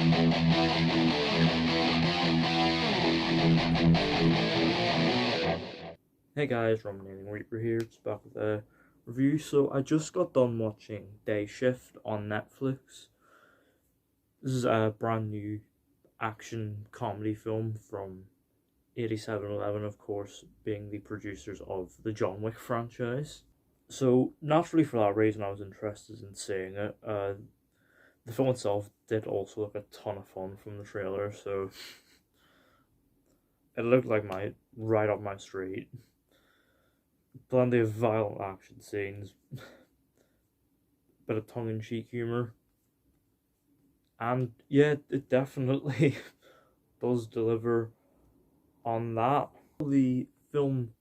Hey guys, Roman Reaper here. It's back with a review. So I just got done watching Day Shift on Netflix. This is a brand new action comedy film from 8711, of course, being the producers of the John Wick franchise. So naturally, for that reason, I was interested in seeing it. The film itself did also look a ton of fun from the trailer, so it looked like right up my street. Plenty of violent action scenes, bit of tongue-in-cheek humor, and yeah, it definitely does deliver on that. The film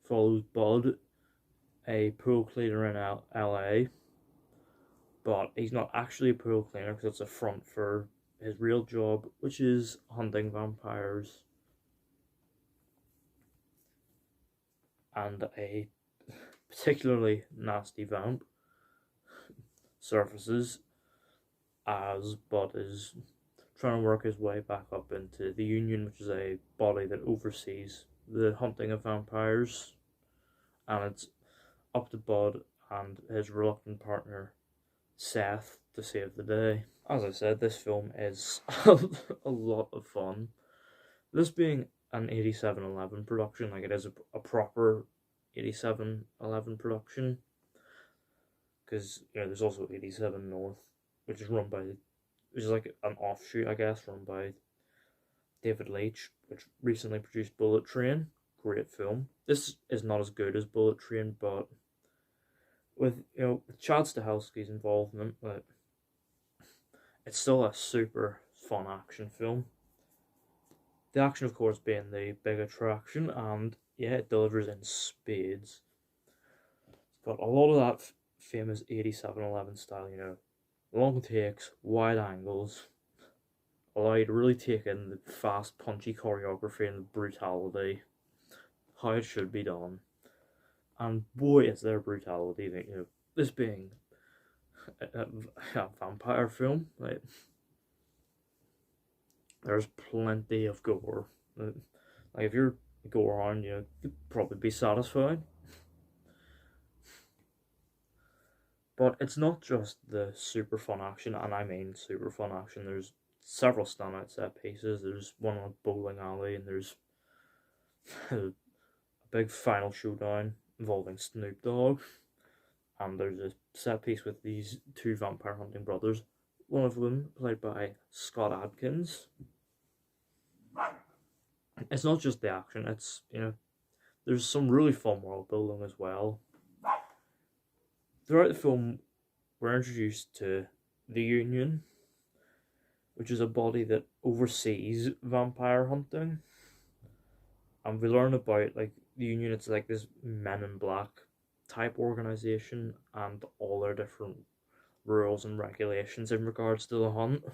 follows Bud, a pool cleaner in LA, but he's not actually a pool cleaner because it's a front for his real job, which is hunting vampires. And a particularly nasty vamp surfaces as Bud is trying to work his way back up into the Union, which is a body that oversees the hunting of vampires, and it's up to Bud and his reluctant partner Seth to save the day. As I said, this film is a lot of fun. This being an 8711 production, like it is a proper 8711 production, because there's also 87 North, which is like an offshoot, I guess, run by David Leitch, which recently produced Bullet Train. Great film. This is not as good as Bullet Train, but with Chad Stahelski's involvement, but it's still a super fun action film. The action, of course, being the big attraction, and yeah, it delivers in spades. It's got a lot of that famous 8711 style, long takes, wide angles, allow you to really take in the fast, punchy choreography and the brutality, how it should be done. And boy, is there brutality. This being a vampire film, like, there's plenty of gore. Like, if you're a gore hound, you'd probably be satisfied. But it's not just the super fun action, and I mean super fun action. There's several standout set pieces. There's one on a bowling alley, and there's a big final showdown involving Snoop Dogg. And there's a set piece with these two vampire hunting brothers, one of them played by Scott Adkins. It's not just the action, it's, there's some really fun world building as well. Throughout the film, we're introduced to the Union, which is a body that oversees vampire hunting. And we learn about, like, the Union. It's like this Men in Black type organization, and all their different rules and regulations in regards to the hunt.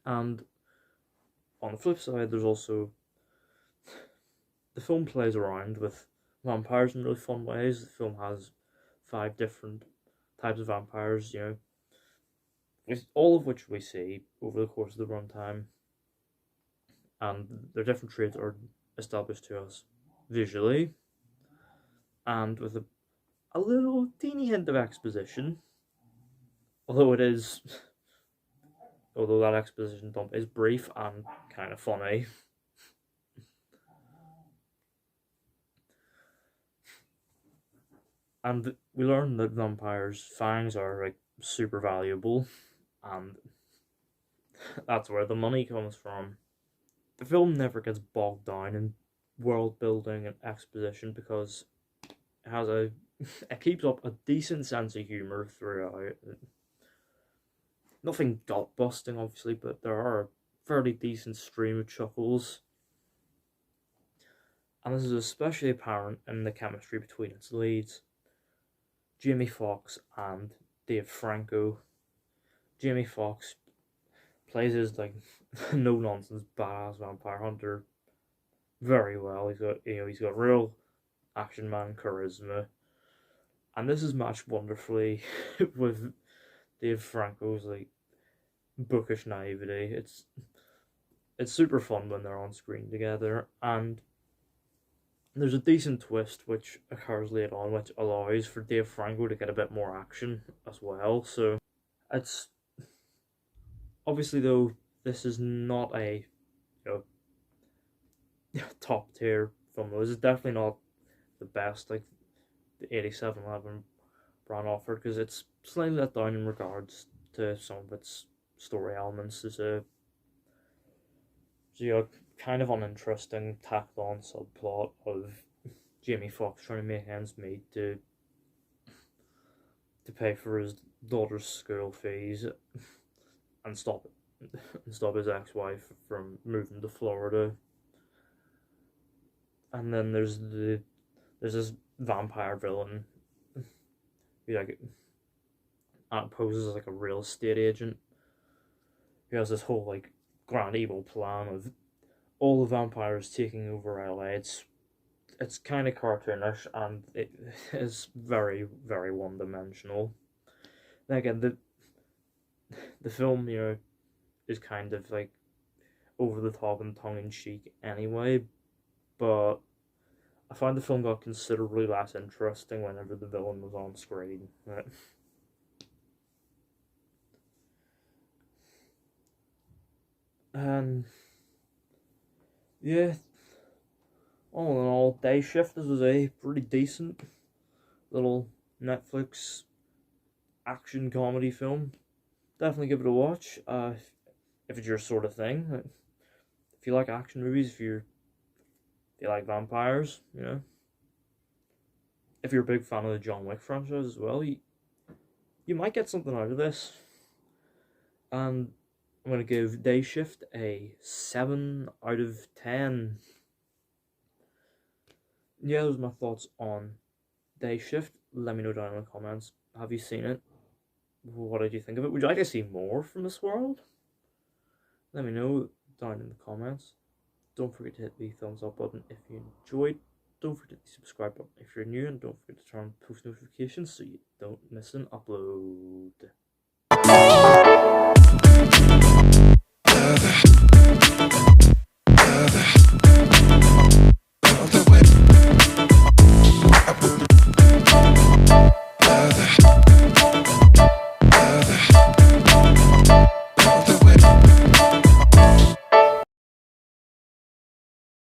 And on the flip side, there's also the film plays around with vampires in really fun ways. The film has 5 different types of vampires, all of which we see over the course of the runtime, and their different traits are established to us visually, and with a little teeny hint of exposition, although that exposition dump is brief and kind of funny. And we learn that vampires' fangs are, like, super valuable, and that's where the money comes from. The film never gets bogged down in world building and exposition because it keeps up a decent sense of humor throughout. Nothing gut busting, obviously, but there are a fairly decent stream of chuckles. And this is especially apparent in the chemistry between its leads, Jamie Foxx and Dave Franco. Jamie Foxx plays his, like, no nonsense badass vampire hunter very well. He's got real action man charisma, and this is matched wonderfully with Dave Franco's, like, bookish naivety. It's super fun when they're on screen together, and there's a decent twist which occurs later on, which allows for Dave Franco to get a bit more action as well. So it's obviously, though, this is not a, you know, top tier film. This is definitely not the best like the 8711 brand offered, because it's slightly let down in regards to some of its story elements. There's a kind of uninteresting tacked on subplot of Jamie Foxx trying to make ends meet to pay for his daughter's school fees and stop his ex-wife from moving to Florida. And then there's this vampire villain who like poses as like a real estate agent who has this whole like grand evil plan of all the vampires taking over LA. It's kind of cartoonish, and it is very, very one-dimensional. Then again, the film, you know, is kind of like over the top and tongue-in-cheek anyway, but I find the film got considerably less interesting whenever the villain was on screen. Right? And yeah, all in all, Day Shift, this was a pretty decent little Netflix action comedy film. Definitely give it a watch if it's your sort of thing. If you like action movies, if you like vampires, you know, if you're a big fan of the John Wick franchise as well, you might get something out of this. And I'm going to give Day Shift a 7 out of 10. Yeah, those are my thoughts on Day Shift. Let me know down in the comments. Have you seen it? What did you think of it? Would you like to see more from this world? Let me know down in the comments. Don't forget to hit the thumbs up button if you enjoyed. Don't forget the subscribe button if you're new, and don't forget to turn on post notifications so you don't miss an upload.